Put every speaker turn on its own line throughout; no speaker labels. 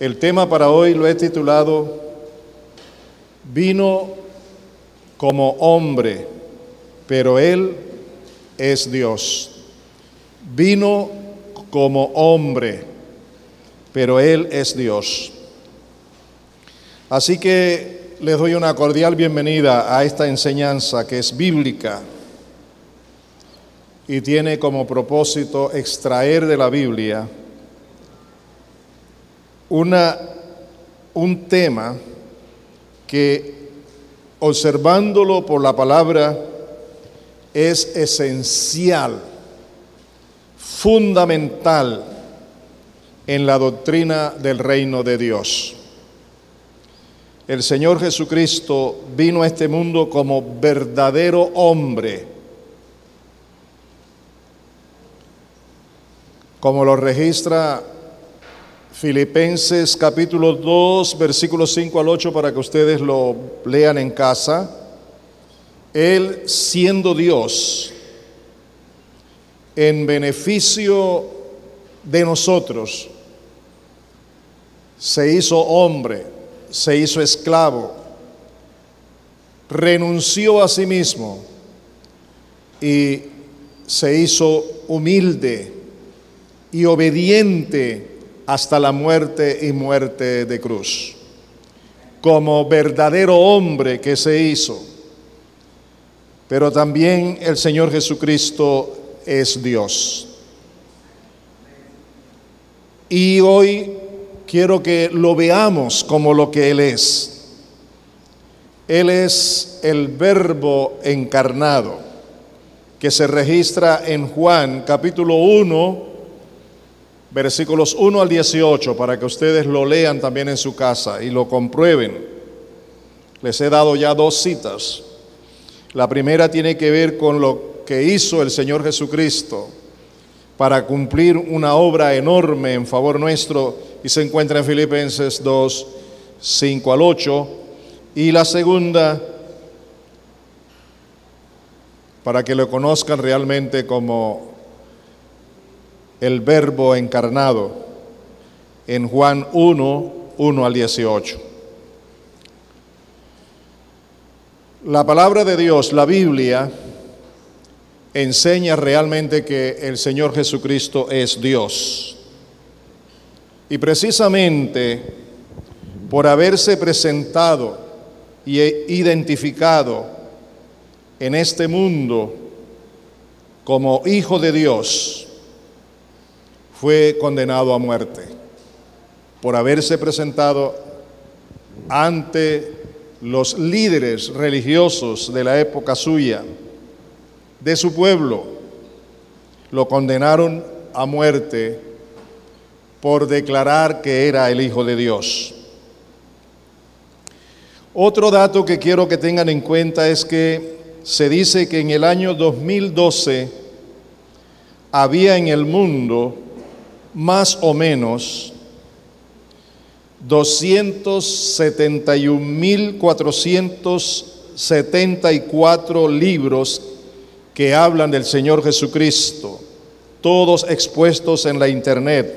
El tema para hoy lo he titulado Vino como hombre, pero Él es Dios. Vino como hombre, pero Él es Dios. Así que les doy una cordial bienvenida a esta enseñanza que es bíblica y tiene como propósito extraer de la Biblia un tema que, observándolo por la palabra, es esencial, fundamental en la doctrina del reino de Dios. El Señor Jesucristo vino a este mundo como verdadero hombre, como lo registra Filipenses capítulo 2, versículos 5 al 8, para que ustedes lo lean en casa. Él, siendo Dios, en beneficio de nosotros, se hizo hombre, se hizo esclavo, renunció a sí mismo y se hizo humilde y obediente hasta la muerte y muerte de cruz. Como verdadero hombre que se hizo. Pero también el Señor Jesucristo es Dios. Y hoy quiero que lo veamos como lo que Él es. Él es el Verbo encarnado, que se registra en Juan capítulo 1, versículos 1 al 18, para que ustedes lo lean también en su casa y lo comprueben. Les he dado ya dos citas. La primera tiene que ver con lo que hizo el Señor Jesucristo para cumplir una obra enorme en favor nuestro, y se encuentra en Filipenses 2, 5 al 8. Y la segunda, para que lo conozcan realmente como el Verbo encarnado, en Juan 1, 1 al 18. La palabra de Dios, la Biblia, enseña realmente que el Señor Jesucristo es Dios. Y precisamente por haberse presentado y identificado en este mundo como Hijo de Dios, fue condenado a muerte por haberse presentado ante los líderes religiosos de la época suya, de su pueblo. Lo condenaron a muerte por declarar que era el Hijo de Dios. Otro dato que quiero que tengan en cuenta es que se dice que en el año 2012 había en el mundo más o menos 271.474 libros que hablan del Señor Jesucristo, todos expuestos en la internet,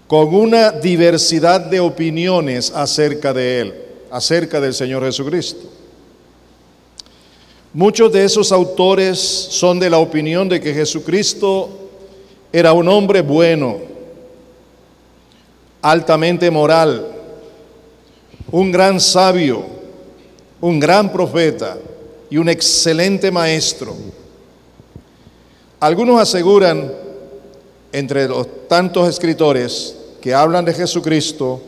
con una diversidad de opiniones acerca de Él, acerca del Señor Jesucristo. Muchos de esos autores son de la opinión de que Jesucristo era un hombre bueno, altamente moral, un gran sabio, un gran profeta y un excelente maestro. Algunos aseguran, entre los tantos escritores que hablan de Jesucristo,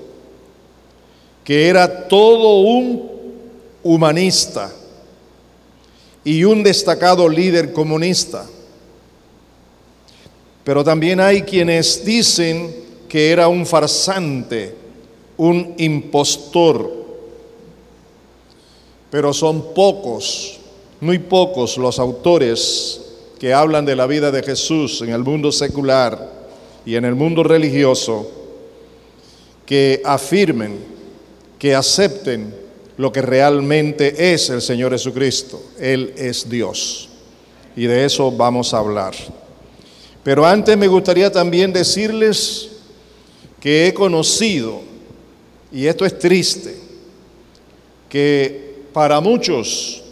que era todo un humanista y un destacado líder comunista. Pero también hay quienes dicen que era un farsante, un impostor. Pero son pocos, muy pocos los autores que hablan de la vida de Jesús en el mundo secular y en el mundo religioso, que afirmen, que acepten lo que realmente es el Señor Jesucristo. Él es Dios. Y de eso vamos a hablar. Pero antes me gustaría también decirles que he conocido, y esto es triste, que para muchos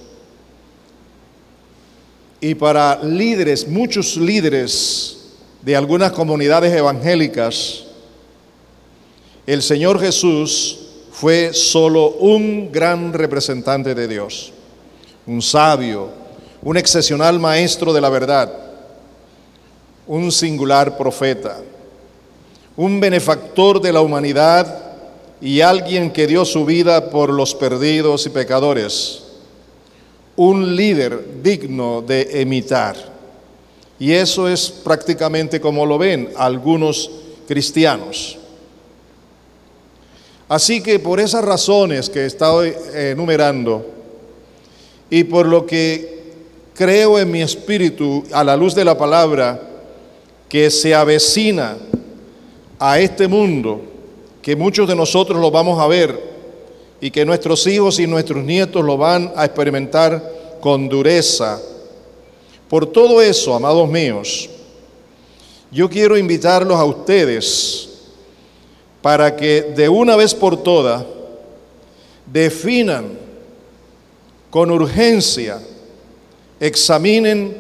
y para líderes, muchos líderes de algunas comunidades evangélicas, el Señor Jesús fue solo un gran representante de Dios, un sabio, un excepcional maestro de la verdad, un singular profeta, un benefactor de la humanidad y alguien que dio su vida por los perdidos y pecadores, un líder digno de imitar. Y eso es prácticamente como lo ven algunos cristianos. Así que por esas razones que he estado enumerando y por lo que creo en mi espíritu a la luz de la palabra que se avecina a este mundo, que muchos de nosotros lo vamos a ver y que nuestros hijos y nuestros nietos lo van a experimentar con dureza. Por todo eso, amados míos, yo quiero invitarlos a ustedes para que de una vez por todas definan con urgencia, examinen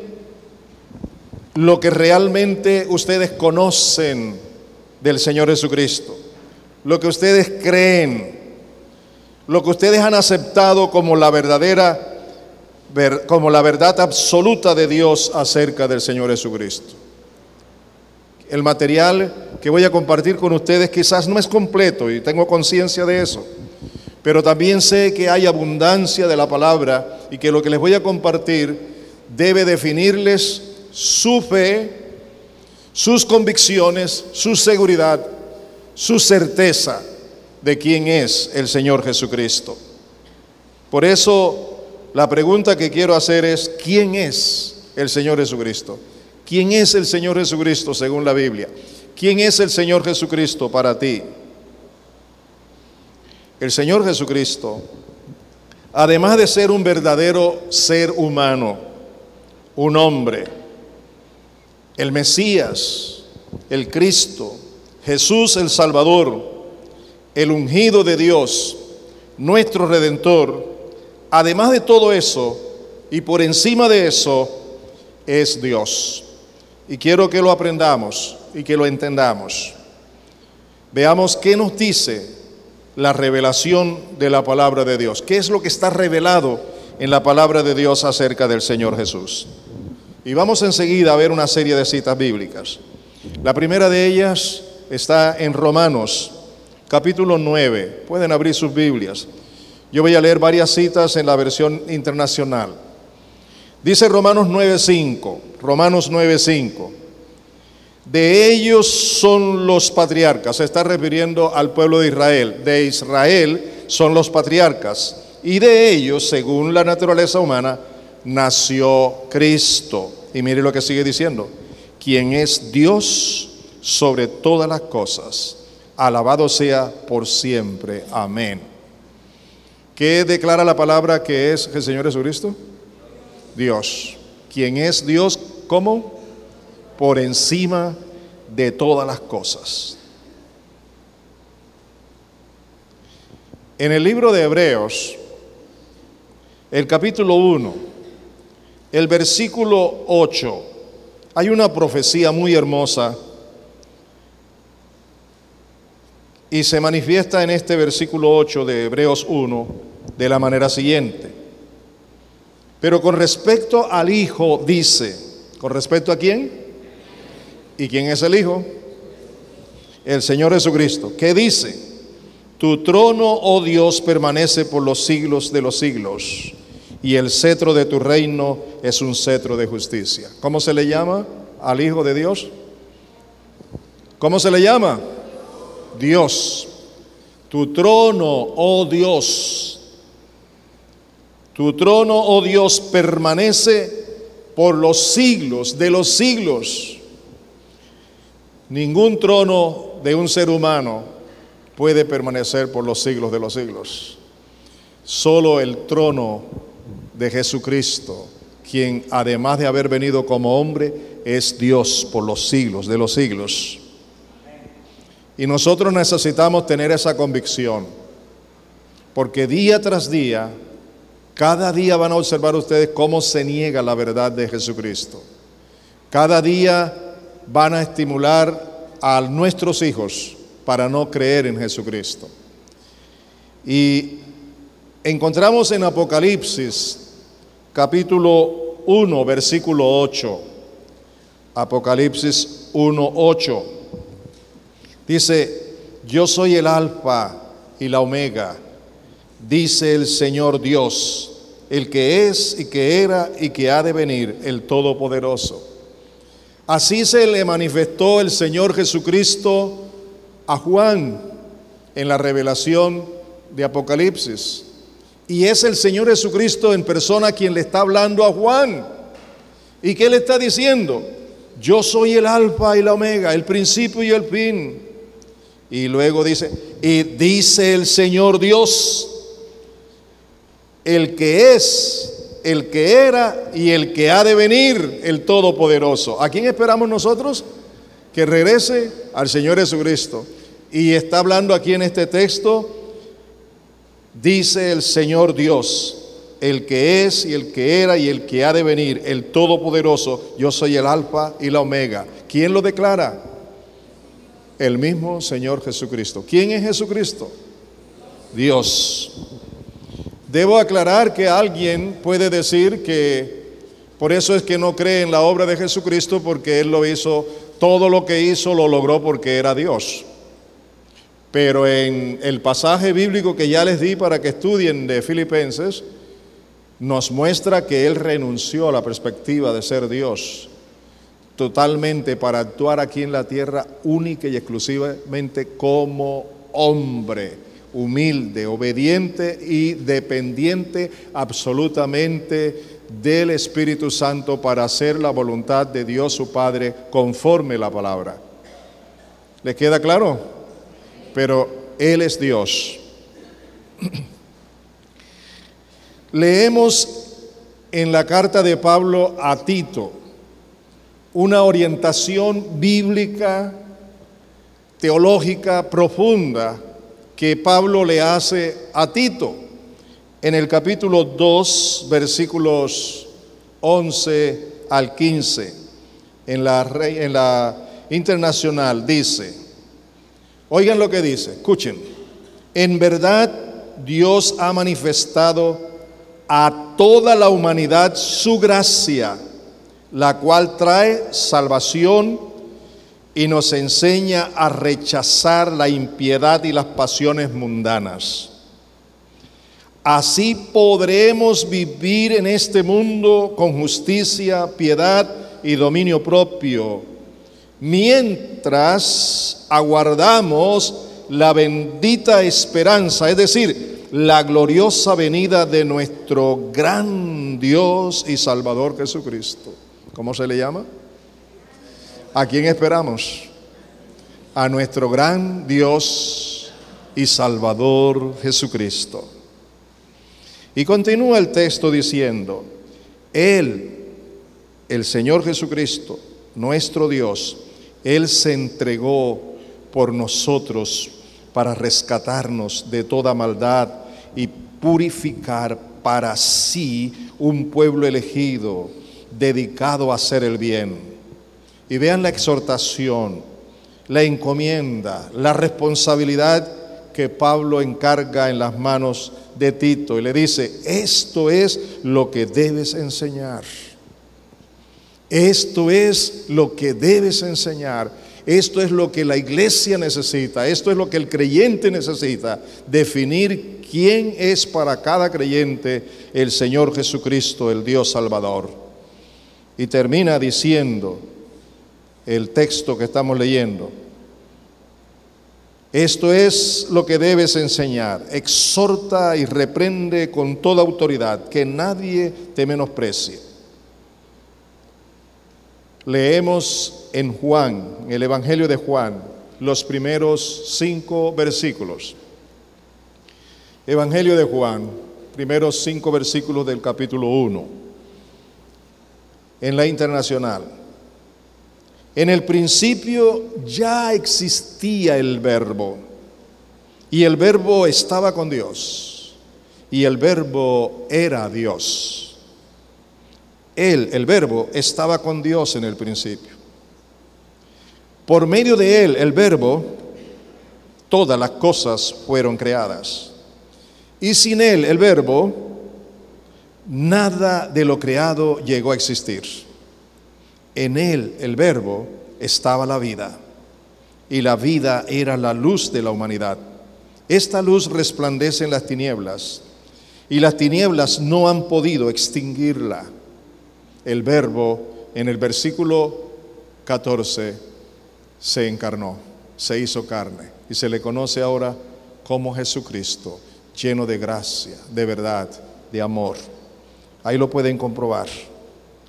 lo que realmente ustedes conocen del Señor Jesucristo, lo que ustedes creen, lo que ustedes han aceptado como la verdad absoluta de Dios acerca del Señor Jesucristo. El material que voy a compartir con ustedes quizás no es completo y tengo conciencia de eso, pero también sé que hay abundancia de la palabra y que lo que les voy a compartir debe definirles su fe, sus convicciones, su seguridad, su certeza de quién es el Señor Jesucristo. Por eso la pregunta que quiero hacer es: ¿quién es el Señor Jesucristo? ¿Quién es el Señor Jesucristo según la Biblia? ¿Quién es el Señor Jesucristo para ti? El Señor Jesucristo, además de ser un verdadero ser humano, un hombre, el Mesías, el Cristo, Jesús el Salvador, el ungido de Dios, nuestro Redentor, además de todo eso y por encima de eso, es Dios. Y quiero que lo aprendamos y que lo entendamos. Veamos qué nos dice la revelación de la palabra de Dios. ¿Qué es lo que está revelado en la palabra de Dios acerca del Señor Jesús? Y vamos enseguida a ver una serie de citas bíblicas. La primera de ellas está en Romanos, capítulo 9. Pueden abrir sus Biblias. Yo voy a leer varias citas en la versión internacional. Dice Romanos 9:5. Romanos 9:5. De ellos son los patriarcas. Se está refiriendo al pueblo de Israel. De Israel son los patriarcas. Y de ellos, según la naturaleza humana, nació Cristo. Y mire lo que sigue diciendo: quien es Dios sobre todas las cosas, alabado sea por siempre. Amén. ¿Qué declara la palabra que es el Señor Jesucristo? Dios. ¿Quién es Dios? ¿Cómo? Por encima de todas las cosas. En el libro de Hebreos, el capítulo 1, el versículo 8, hay una profecía muy hermosa y se manifiesta en este versículo 8 de Hebreos 1 de la manera siguiente. Pero con respecto al Hijo dice, ¿con respecto a quién? ¿Y quién es el Hijo? El Señor Jesucristo. ¿Qué dice? Tu trono, oh Dios, permanece por los siglos de los siglos, y el cetro de tu reino es un cetro de justicia. ¿Cómo se le llama al Hijo de Dios? ¿Cómo se le llama? Dios. Tu trono, oh Dios. Tu trono, oh Dios, permanece por los siglos de los siglos. Ningún trono de un ser humano puede permanecer por los siglos de los siglos. Solo el trono de Jesucristo, quien además de haber venido como hombre, es Dios por los siglos de los siglos. Y nosotros necesitamos tener esa convicción, porque día tras día, cada día van a observar ustedes cómo se niega la verdad de Jesucristo. Cada día van a estimular a nuestros hijos para no creer en Jesucristo. Y encontramos en Apocalipsis, capítulo 1, versículo 8. Apocalipsis 1, 8. Dice: yo soy el Alfa y la Omega, dice el Señor Dios, el que es y que era y que ha de venir, el Todopoderoso. Así se le manifestó el Señor Jesucristo a Juan en la revelación de Apocalipsis. Y es el Señor Jesucristo en persona quien le está hablando a Juan. ¿Y qué le está diciendo? Yo soy el Alfa y la Omega, el principio y el fin. Y luego dice, y dice el Señor Dios, el que es, el que era y el que ha de venir, el Todopoderoso. ¿A quién esperamos nosotros? Que regrese al Señor Jesucristo. Y está hablando aquí en este texto, dice el Señor Dios, el que es y el que era y el que ha de venir, el Todopoderoso. Yo soy el Alfa y la Omega. ¿Quién lo declara? El mismo Señor Jesucristo. ¿Quién es Jesucristo? Dios. Debo aclarar que alguien puede decir que por eso es que no cree en la obra de Jesucristo, porque Él lo hizo, todo lo que hizo lo logró porque era Dios. Pero en el pasaje bíblico que ya les di para que estudien de Filipenses, nos muestra que Él renunció a la perspectiva de ser Dios totalmente para actuar aquí en la tierra única y exclusivamente como hombre, humilde, obediente y dependiente absolutamente del Espíritu Santo para hacer la voluntad de Dios su Padre conforme la palabra. ¿Le queda claro? Pero Él es Dios. Leemos en la carta de Pablo a Tito una orientación bíblica, teológica profunda que Pablo le hace a Tito. En el capítulo 2, versículos 11 al 15, en la Internacional dice, oigan lo que dice, escuchen: en verdad Dios ha manifestado a toda la humanidad su gracia, la cual trae salvación y nos enseña a rechazar la impiedad y las pasiones mundanas. Así podremos vivir en este mundo con justicia, piedad y dominio propio, mientras aguardamos la bendita esperanza, es decir, la gloriosa venida de nuestro gran Dios y Salvador Jesucristo. ¿Cómo se le llama? ¿A quién esperamos? A nuestro gran Dios y Salvador Jesucristo. Y continúa el texto diciendo, Él, el Señor Jesucristo, nuestro Dios, Él se entregó por nosotros para rescatarnos de toda maldad y purificar para sí un pueblo elegido, dedicado a hacer el bien. Y vean la exhortación, la encomienda, la responsabilidad que Pablo encarga en las manos de Tito y le dice, esto es lo que debes enseñar. Esto es lo que debes enseñar. Esto es lo que la iglesia necesita. Esto es lo que el creyente necesita. Definir quién es para cada creyente el Señor Jesucristo, el Dios Salvador. Y termina diciendo el texto que estamos leyendo. Esto es lo que debes enseñar. Exhorta y reprende con toda autoridad, que nadie te menosprecie. Leemos en Juan, en el Evangelio de Juan, los primeros 5 versículos. Evangelio de Juan, primeros 5 versículos del capítulo 1, en la Internacional. En el principio ya existía el Verbo, y el Verbo estaba con Dios, y el Verbo era Dios. Él, el Verbo, estaba con Dios en el principio. Por medio de Él, el Verbo, todas las cosas fueron creadas. Y sin Él, el Verbo, nada de lo creado llegó a existir. En Él, el Verbo, estaba la vida, y la vida era la luz de la humanidad. Esta luz resplandece en las tinieblas, y las tinieblas no han podido extinguirla. El Verbo, en el versículo 14, se encarnó, se hizo carne, y se le conoce ahora como Jesucristo, lleno de gracia, de verdad, de amor. Ahí lo pueden comprobar.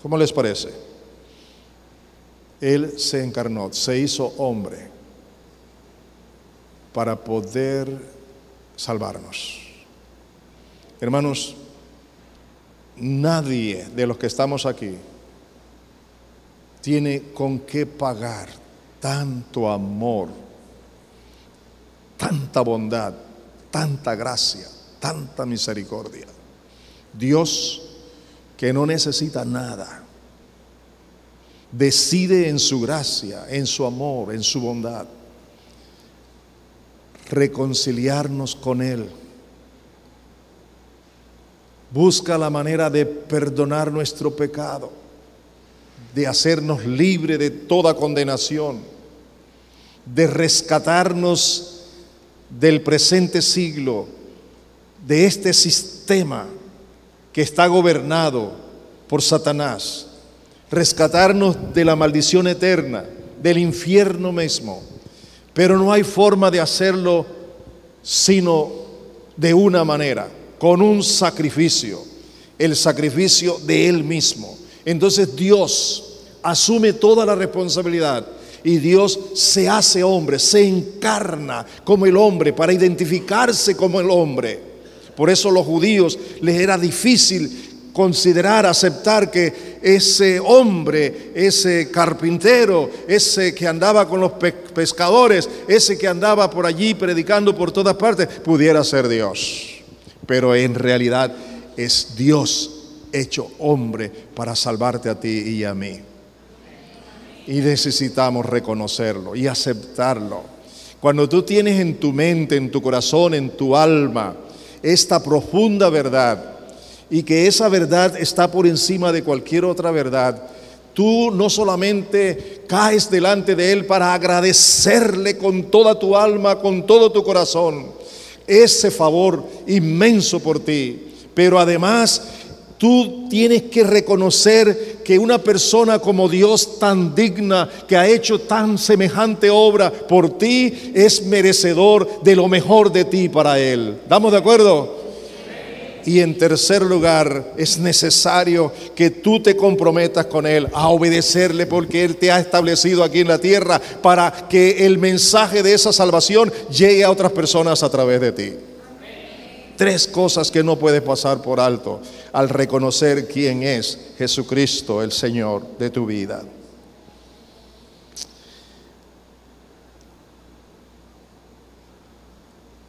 ¿Cómo les parece? Él se encarnó, se hizo hombre para poder salvarnos. Hermanos, nadie de los que estamos aquí tiene con qué pagar tanto amor, tanta bondad, tanta gracia, tanta misericordia. Dios, que no necesita nada, decide en su gracia, en su amor, en su bondad, reconciliarnos con Él. Busca la manera de perdonar nuestro pecado, de hacernos libre de toda condenación, de rescatarnos del presente siglo, de este sistema que está gobernado por Satanás, rescatarnos de la maldición eterna, del infierno mismo. Pero no hay forma de hacerlo sino de una manera, con un sacrificio, el sacrificio de Él mismo. Entonces Dios asume toda la responsabilidad y Dios se hace hombre, se encarna como el hombre para identificarse como el hombre. Por eso a los judíos les era difícil considerar, aceptar que ese hombre, ese carpintero, ese que andaba con los pescadores, ese que andaba por allí predicando por todas partes, pudiera ser Dios. Pero en realidad es Dios hecho hombre para salvarte a ti y a mí. Y necesitamos reconocerlo y aceptarlo. Cuando tú tienes en tu mente, en tu corazón, en tu alma, esta profunda verdad, y que esa verdad está por encima de cualquier otra verdad, tú no solamente caes delante de Él para agradecerle con toda tu alma, con todo tu corazón, ese favor inmenso por ti, pero además tú tienes que reconocer que una persona como Dios tan digna, que ha hecho tan semejante obra por ti, es merecedor de lo mejor de ti para Él. ¿Estamos de acuerdo? Y en tercer lugar, es necesario que tú te comprometas con Él a obedecerle, porque Él te ha establecido aquí en la tierra para que el mensaje de esa salvación llegue a otras personas a través de ti. Tres cosas que no puedes pasar por alto al reconocer quién es Jesucristo, el Señor de tu vida.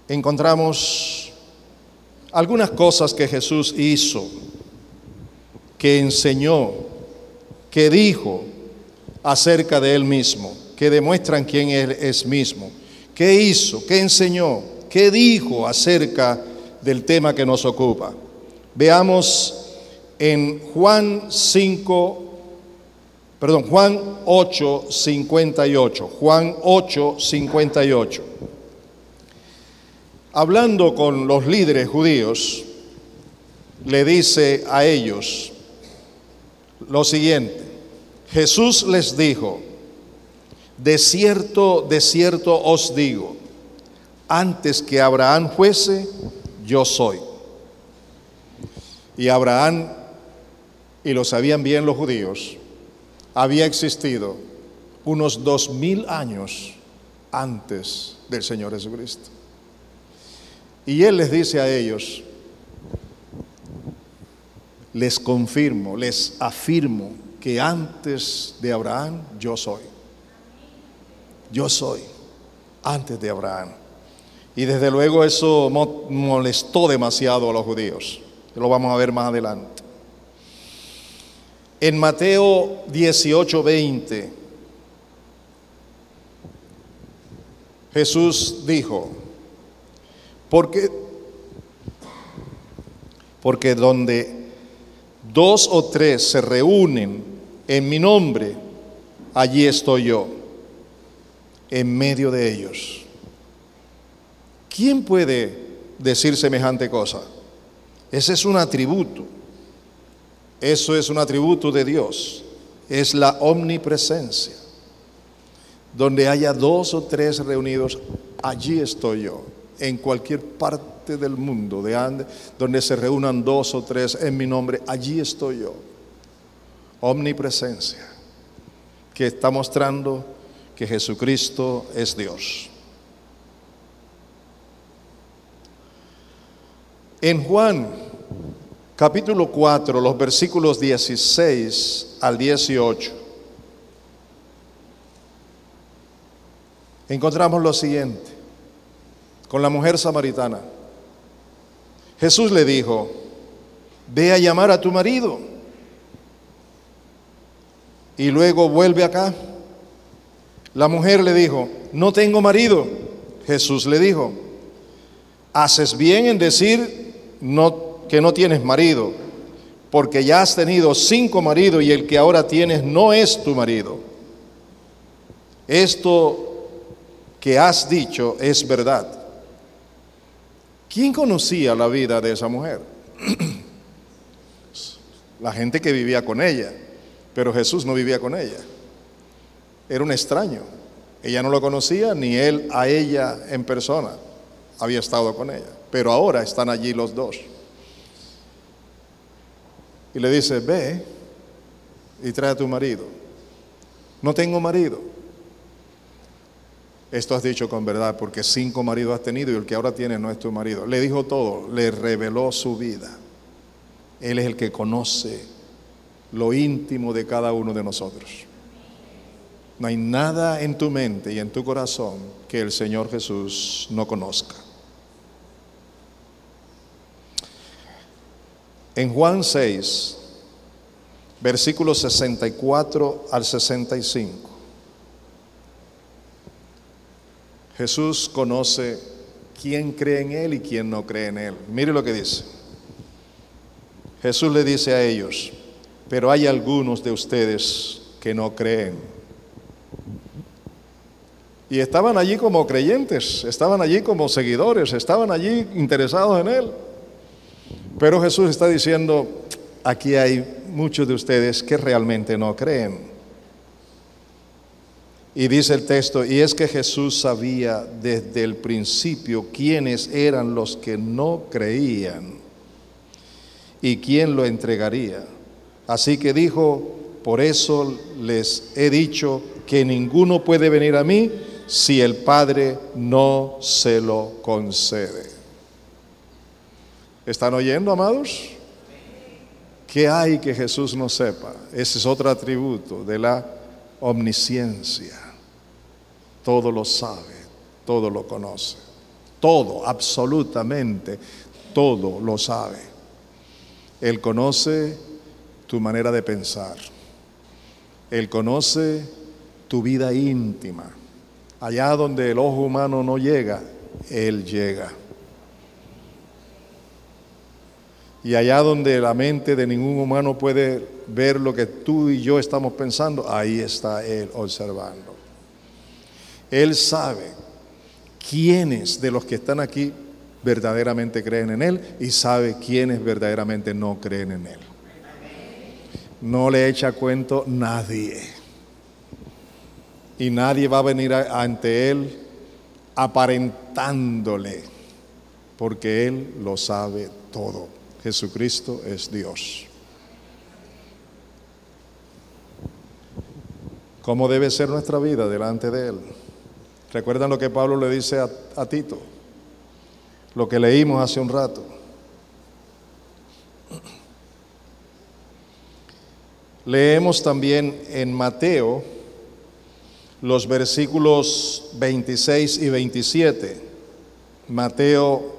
Encontramos algunas cosas que Jesús hizo, que enseñó, que dijo acerca de Él mismo, que demuestran quién Él es mismo. ¿Qué hizo? ¿Qué enseñó? ¿Qué dijo acerca del tema que nos ocupa? Veamos en Juan 8:58. Juan 8:58. Hablando con los líderes judíos, le dice a ellos lo siguiente: Jesús les dijo, de cierto os digo, antes que Abraham fuese, yo soy. Y Abraham, y lo sabían bien los judíos, había existido unos 2000 años antes del Señor Jesucristo. Y Él les dice a ellos, les confirmo, les afirmo que antes de Abraham yo soy. yo soy, antes de Abraham. Y desde luego eso molestó demasiado a los judíos. Lo vamos a ver más adelante. En Mateo 18:20, Jesús dijo, porque donde 2 o 3 se reúnen en mi nombre, allí estoy yo, en medio de ellos. ¿Quién puede decir semejante cosa? Ese es un atributo. Eso es un atributo de Dios. Es la omnipresencia. Donde haya 2 o 3 reunidos, allí estoy yo. En cualquier parte del mundo, donde se reúnan 2 o 3 en mi nombre, allí estoy yo. Omnipresencia, que está mostrando que Jesucristo es Dios. En Juan capítulo 4, los versículos 16 al 18, encontramos lo siguiente, con la mujer samaritana. Jesús le dijo, ve a llamar a tu marido y luego vuelve acá. La mujer le dijo, no tengo marido. Jesús le dijo, haces bien en decir que no tienes marido, porque ya has tenido 5 maridos y el que ahora tienes no es tu marido. Esto que has dicho es verdad. ¿Quién conocía la vida de esa mujer? La gente que vivía con ella, pero Jesús no vivía con ella. Era un extraño. Ella no lo conocía, ni él a ella en persona había estado con ella. Pero ahora están allí los dos. Y le dice, ve y trae a tu marido. No tengo marido. Esto has dicho con verdad, porque 5 maridos has tenido y el que ahora tienes no es tu marido. Le dijo todo, le reveló su vida. Él es el que conoce lo íntimo de cada uno de nosotros. No hay nada en tu mente y en tu corazón que el Señor Jesús no conozca. En Juan 6, versículos 64 al 65, Jesús conoce quién cree en Él y quién no cree en Él. Mire lo que dice. Jesús le dice a ellos, pero hay algunos de ustedes que no creen. Y estaban allí como creyentes, estaban allí como seguidores, estaban allí interesados en Él. Pero Jesús está diciendo, aquí hay muchos de ustedes que realmente no creen. Y dice el texto, y es que Jesús sabía desde el principio quiénes eran los que no creían y quién lo entregaría. Así que dijo, por eso les he dicho que ninguno puede venir a mí si el Padre no se lo concede. ¿Están oyendo, amados? ¿Qué hay que Jesús no sepa? Ese es otro atributo de la omnisciencia. Todo lo sabe, todo lo conoce. Todo, absolutamente, todo lo sabe. Él conoce tu manera de pensar. Él conoce tu vida íntima. Allá donde el ojo humano no llega, Él llega. Y allá donde la mente de ningún humano puede ver lo que tú y yo estamos pensando, ahí está Él observando. Él sabe quiénes de los que están aquí verdaderamente creen en Él y sabe quiénes verdaderamente no creen en Él. No le echa cuento nadie. Y nadie va a venir ante Él aparentándole, porque Él lo sabe todo. Jesucristo es Dios. ¿Cómo debe ser nuestra vida delante de Él? ¿Recuerdan lo que Pablo le dice a Tito? Lo que leímos hace un rato. Leemos también en Mateo los versículos 26 y 27. Mateo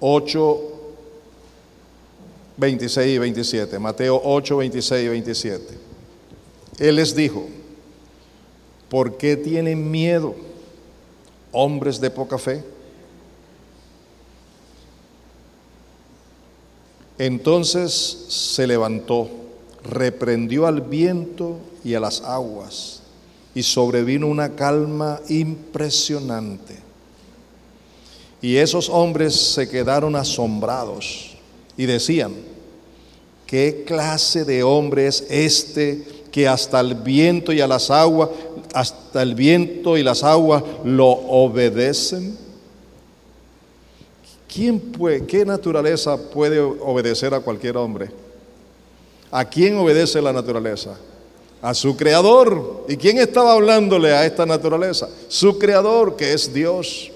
8, 26 y 27. Mateo 8, 26 y 27. Él les dijo: ¿por qué tienen miedo, hombres de poca fe? Entonces se levantó, reprendió al viento y a las aguas, y sobrevino una calma impresionante. Y esos hombres se quedaron asombrados y decían: ¿qué clase de hombre es este que hasta el viento y las aguas lo obedecen? ¿Qué naturaleza puede obedecer a cualquier hombre? ¿A quién obedece la naturaleza? A su creador. ¿Y quién estaba hablándole a esta naturaleza? Su creador, que es Dios.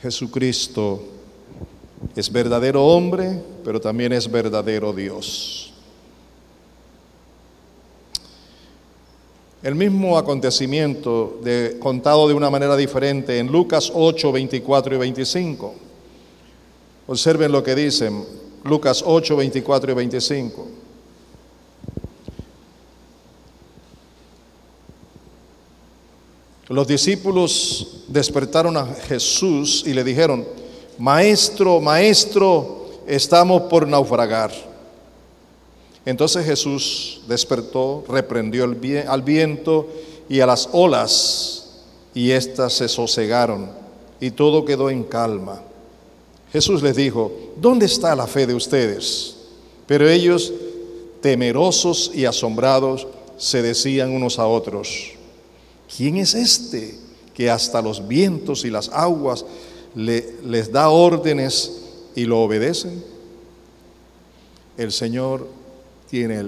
Jesucristo es verdadero hombre, pero también es verdadero Dios. El mismo acontecimiento contado de una manera diferente en Lucas 8, 24 y 25. Observen lo que dicen Lucas 8, 24 y 25. Los discípulos despertaron a Jesús y le dijeron: Maestro, Maestro, estamos por naufragar. Entonces Jesús despertó, reprendió al viento y a las olas, y éstas se sosegaron, y todo quedó en calma. Jesús les dijo: ¿dónde está la fe de ustedes? Pero ellos, temerosos y asombrados, se decían unos a otros: ¿quién es este que hasta los vientos y las aguas les da órdenes y lo obedecen? El Señor tiene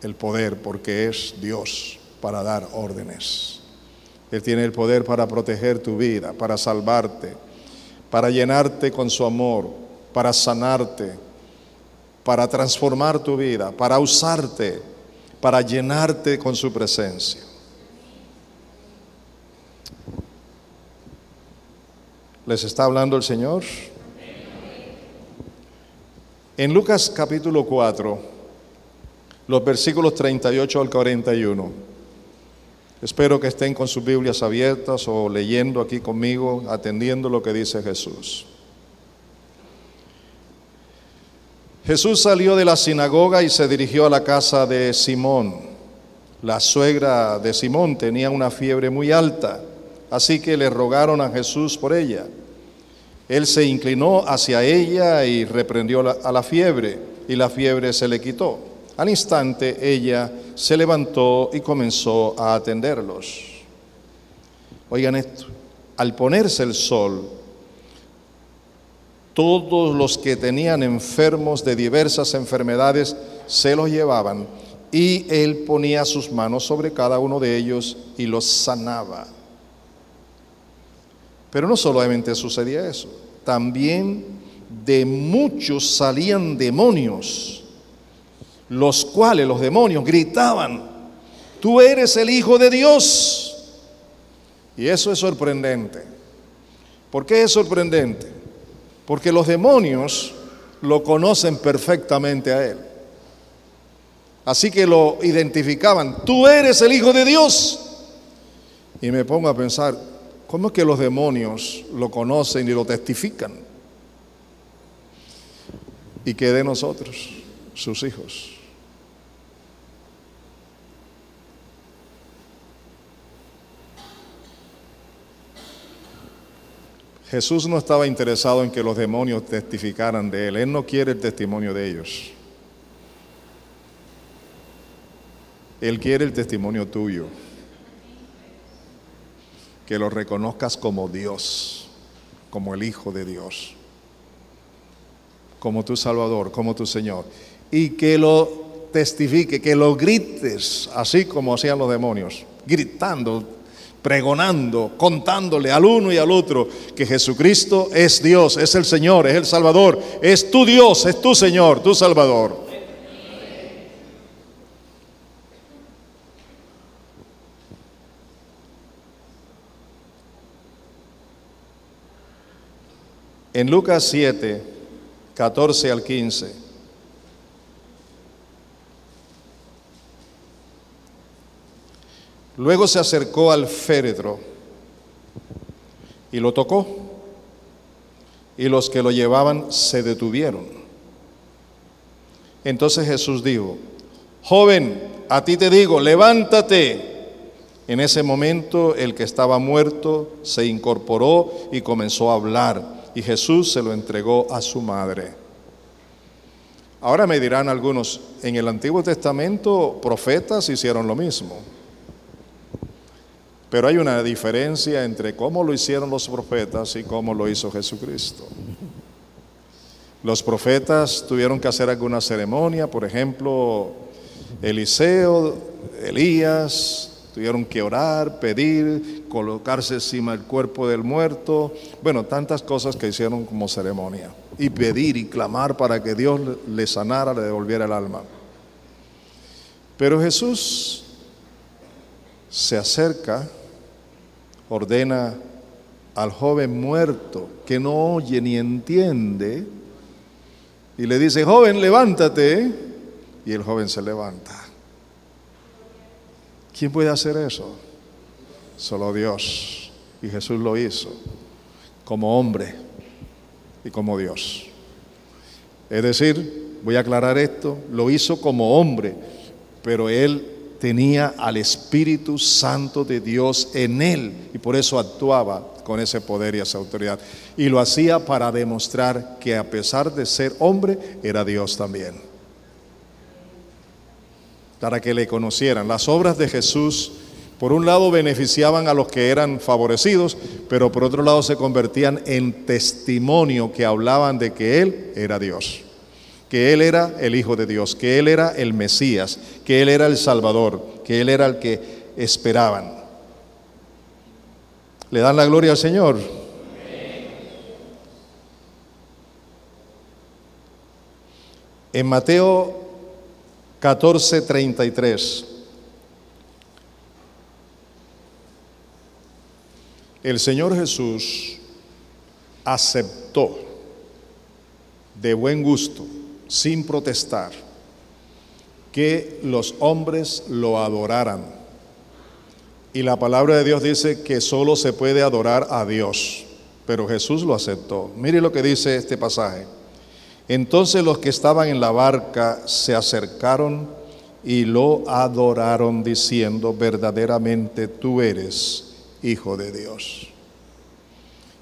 el poder, porque es Dios, para dar órdenes. Él tiene el poder para proteger tu vida, para salvarte, para llenarte con su amor, para sanarte, para transformar tu vida, para usarte, para llenarte con su presencia. ¿Les está hablando el Señor? En Lucas capítulo 4, los versículos 38 al 41. Espero que estén con sus Biblias abiertas o leyendo aquí conmigo, atendiendo lo que dice Jesús. Jesús salió de la sinagoga y se dirigió a la casa de Simón. La suegra de Simón tenía una fiebre muy alta, así que le rogaron a Jesús por ella. Él se inclinó hacia ella y reprendió a la fiebre, y la fiebre se le quitó. Al instante ella se levantó y comenzó a atenderlos. Oigan esto: al ponerse el sol, todos los que tenían enfermos de diversas enfermedades se los llevaban, y él ponía sus manos sobre cada uno de ellos y los sanaba. Pero no solamente sucedía eso, también de muchos salían demonios, los cuales los demonios gritaban: tú eres el Hijo de Dios. Y eso es sorprendente. ¿Por qué es sorprendente? Porque los demonios lo conocen perfectamente a él. Así que lo identificaban: tú eres el Hijo de Dios. Y me pongo a pensar, ¿cómo es que los demonios lo conocen y lo testifican? ¿Y qué de nosotros, sus hijos? Jesús no estaba interesado en que los demonios testificaran de él. Él no quiere el testimonio de ellos. Él quiere el testimonio tuyo. Que lo reconozcas como Dios, como el Hijo de Dios, como tu Salvador, como tu Señor. Y que lo testifique, que lo grites, así como hacían los demonios, gritando, pregonando, contándole al uno y al otro que Jesucristo es Dios, es el Señor, es el Salvador, es tu Dios, es tu Señor, tu Salvador. En Lucas 7, 14 al 15. Luego se acercó al féretro y lo tocó, y los que lo llevaban se detuvieron. Entonces Jesús dijo: joven, a ti te digo, levántate. En ese momento el que estaba muerto se incorporó y comenzó a hablar, y Jesús se lo entregó a su madre. Ahora me dirán algunos, en el Antiguo Testamento profetas hicieron lo mismo. Pero hay una diferencia entre cómo lo hicieron los profetas y cómo lo hizo Jesucristo. Los profetas tuvieron que hacer alguna ceremonia, por ejemplo, Eliseo, Elías, tuvieron que orar, pedir, colocarse encima del cuerpo del muerto, bueno, tantas cosas que hicieron como ceremonia, y pedir y clamar para que Dios le sanara, le devolviera el alma. Pero Jesús se acerca, ordena al joven muerto que no oye ni entiende y le dice: joven, levántate. Y el joven se levanta. ¿Quién puede hacer eso? Solo Dios. Y Jesús lo hizo como hombre y como Dios. Es decir, voy a aclarar esto, lo hizo como hombre, pero él tenía al Espíritu Santo de Dios en él, y por eso actuaba con ese poder y esa autoridad. Y lo hacía para demostrar que a pesar de ser hombre, era Dios también. Para que le conocieran. Las obras de Jesús, por un lado, beneficiaban a los que eran favorecidos, pero por otro lado se convertían en testimonio que hablaban de que Él era Dios, que Él era el Hijo de Dios, que Él era el Mesías, que Él era el Salvador, que Él era el que esperaban. ¿Le dan la gloria al Señor? En Mateo 14:33, el Señor Jesús aceptó de buen gusto, sin protestar, que los hombres lo adoraran. Y la palabra de Dios dice que solo se puede adorar a Dios, pero Jesús lo aceptó. Mire lo que dice este pasaje. Entonces los que estaban en la barca se acercaron y lo adoraron diciendo: verdaderamente tú eres Hijo de Dios.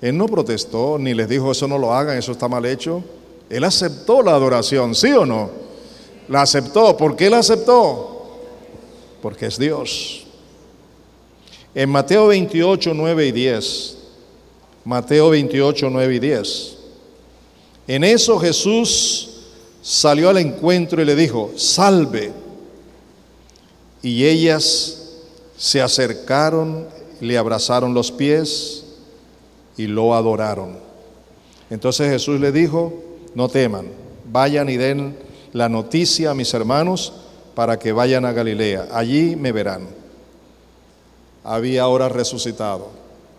Él no protestó ni les dijo: eso no lo hagan, eso está mal hecho. Él aceptó la adoración, ¿sí o no? La aceptó. ¿Por qué la aceptó? Porque es Dios. En Mateo 28, 9 y 10, Mateo 28, 9 y 10, en eso Jesús salió al encuentro y le dijo: salve. Y ellas se acercaron, le abrazaron los pies y lo adoraron. Entonces Jesús le dijo: no teman, vayan y den la noticia a mis hermanos para que vayan a Galilea, allí me verán. Había ahora resucitado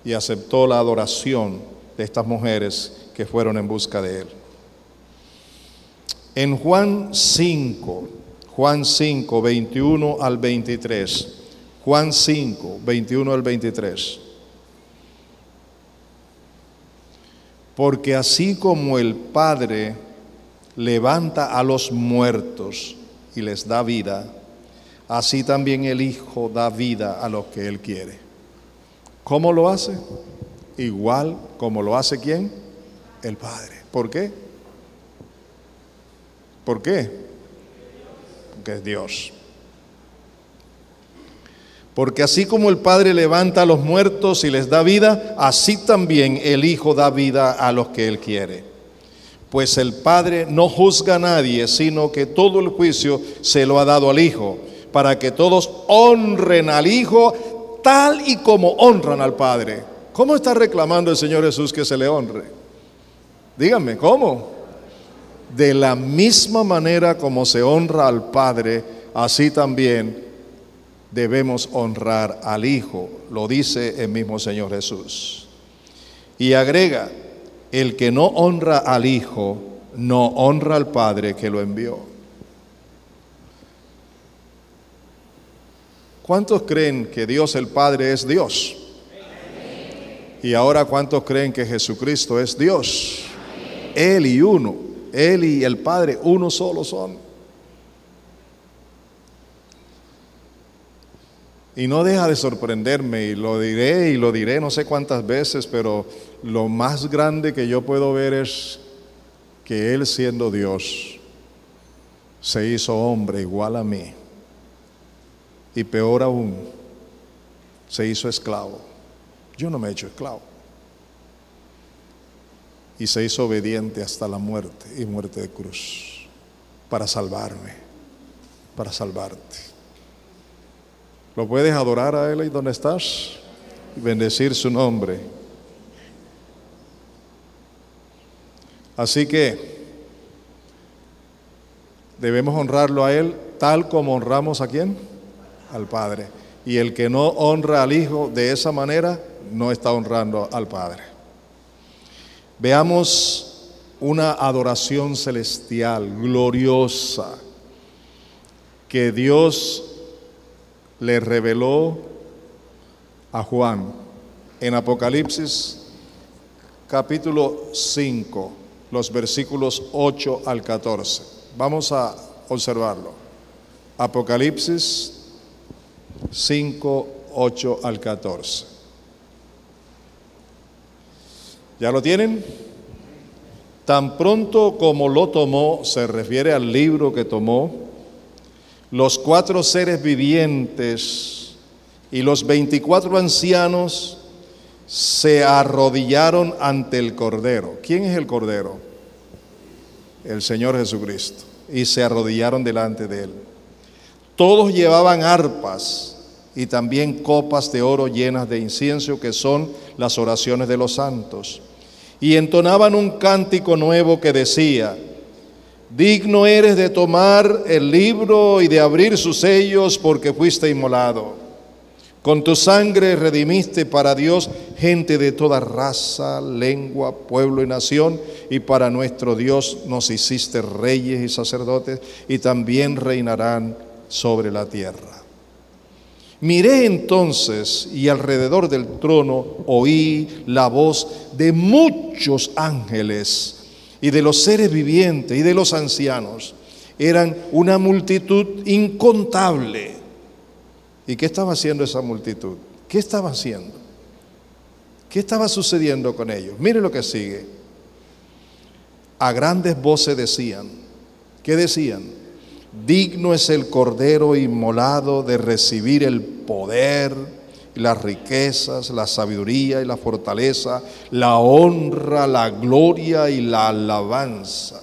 y aceptó la adoración de estas mujeres que fueron en busca de él. En Juan 5, 21 al 23, Juan 5, 21 al 23. Porque así como el Padre levanta a los muertos y les da vida, así también el Hijo da vida a los que Él quiere. ¿Cómo lo hace? Igual como lo hace ¿quién? El Padre. ¿Por qué? ¿Por qué? Porque es Dios. Porque así como el Padre levanta a los muertos y les da vida, así también el Hijo da vida a los que Él quiere. Pues el Padre no juzga a nadie, sino que todo el juicio se lo ha dado al Hijo, para que todos honren al Hijo tal y como honran al Padre. ¿Cómo está reclamando el Señor Jesús que se le honre? Díganme, ¿cómo? De la misma manera como se honra al Padre, así también debemos honrar al Hijo, lo dice el mismo Señor Jesús. Y agrega: El que no honra al Hijo, no honra al Padre que lo envió. ¿Cuántos creen que Dios el Padre es Dios? Y ahora, ¿cuántos creen que Jesucristo es Dios? Él y uno, Él y el Padre, uno solo son. Y no deja de sorprenderme, y lo diré no sé cuántas veces, pero lo más grande que yo puedo ver es que Él, siendo Dios, se hizo hombre igual a mí. Y peor aún, se hizo esclavo. Yo no me he hecho esclavo. Y se hizo obediente hasta la muerte, y muerte de cruz, para salvarme, para salvarte. ¿Lo puedes adorar a Él ahí donde estás? Y bendecir su nombre. Así que debemos honrarlo a Él tal como honramos ¿a quién? Al Padre. Y el que no honra al Hijo de esa manera, no está honrando al Padre. Veamos una adoración celestial, gloriosa, que Dios le reveló a Juan en Apocalipsis capítulo 5, los versículos 8 al 14. Vamos a observarlo. Apocalipsis 5, 8 al 14. ¿Ya lo tienen? Tan pronto como lo tomó, se refiere al libro que tomó, los 4 seres vivientes y los 24 ancianos se arrodillaron ante el Cordero. ¿Quién es el Cordero? El Señor Jesucristo. Y se arrodillaron delante de Él. Todos llevaban arpas y también copas de oro llenas de incienso, que son las oraciones de los santos. Y entonaban un cántico nuevo que decía: digno eres de tomar el libro y de abrir sus sellos, porque fuiste inmolado. Con tu sangre redimiste para Dios gente de toda raza, lengua, pueblo y nación, y para nuestro Dios nos hiciste reyes y sacerdotes, y también reinarán sobre la tierra. Miré entonces, y alrededor del trono oí la voz de muchos ángeles y de los seres vivientes y de los ancianos. Eran una multitud incontable. ¿Y qué estaba haciendo esa multitud? ¿Qué estaba haciendo? ¿Qué estaba sucediendo con ellos? Mire lo que sigue. A grandes voces decían. ¿Qué decían? Digno es el Cordero inmolado de recibir el poder y las riquezas, la sabiduría y la fortaleza, la honra, la gloria y la alabanza.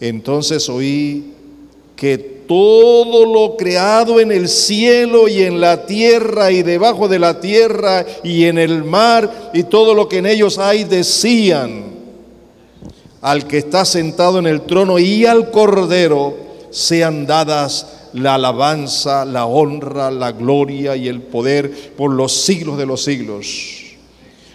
Entonces oí que todo lo creado en el cielo y en la tierra y debajo de la tierra y en el mar y todo lo que en ellos hay decían: al que está sentado en el trono y al Cordero sean dadas la alabanza, la honra, la gloria y el poder por los siglos de los siglos.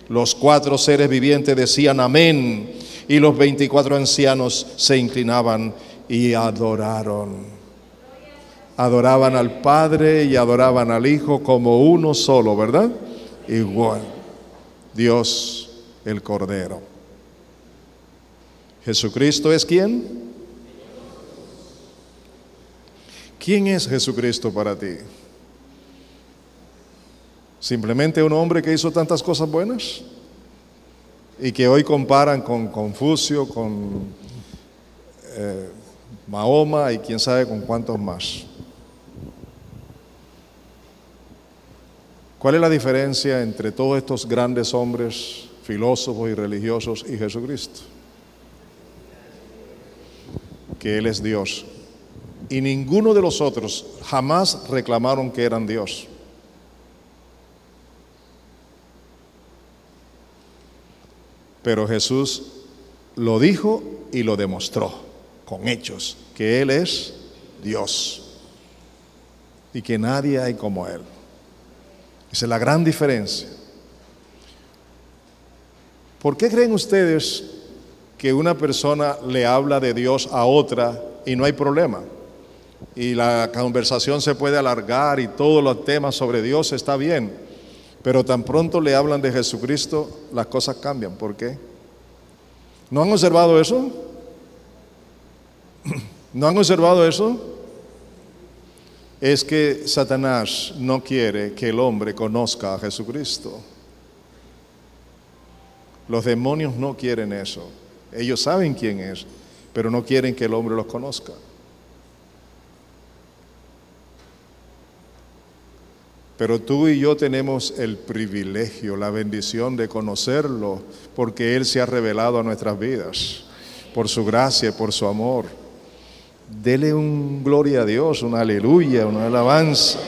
Los 4 seres vivientes decían amén, y los 24 ancianos se inclinaban y adoraron. Adoraban al Padre y adoraban al Hijo como uno solo, ¿verdad? Igual. Dios el Cordero. ¿Jesucristo es quién? ¿Quién es Jesucristo para ti? ¿Simplemente un hombre que hizo tantas cosas buenas? Y que hoy comparan con Confucio, con Mahoma y quién sabe con cuántos más. ¿Cuál es la diferencia entre todos estos grandes hombres, filósofos y religiosos, y Jesucristo? Que Él es Dios. Y ninguno de los otros jamás reclamaron que eran Dios. Pero Jesús lo dijo y lo demostró con hechos, que Él es Dios y que nadie hay como Él. Esa es la gran diferencia. ¿Por qué creen ustedes que una persona le habla de Dios a otra y no hay problema? Y la conversación se puede alargar y todos los temas sobre Dios está bien. Pero tan pronto le hablan de Jesucristo, las cosas cambian. ¿Por qué? ¿No han observado eso? ¿No han observado eso? Es que Satanás no quiere que el hombre conozca a Jesucristo. Los demonios no quieren eso. Ellos saben quién es, pero no quieren que el hombre los conozca. Pero tú y yo tenemos el privilegio, la bendición de conocerlo, porque Él se ha revelado a nuestras vidas, por su gracia y por su amor. Dele un gloria a Dios, una aleluya, una alabanza.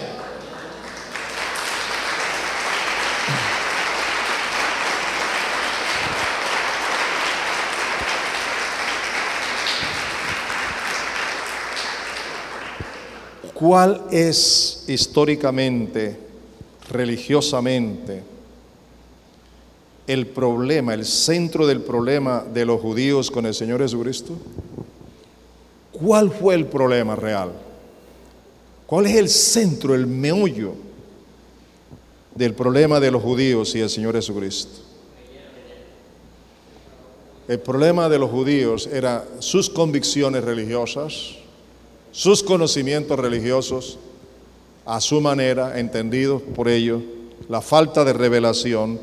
¿Cuál es históricamente, religiosamente, el problema, el centro del problema de los judíos con el Señor Jesucristo? ¿Cuál fue el problema real? ¿Cuál es el centro, el meollo del problema de los judíos y el Señor Jesucristo? El problema de los judíos era sus convicciones religiosas, sus conocimientos religiosos a su manera, entendidos por ellos, la falta de revelación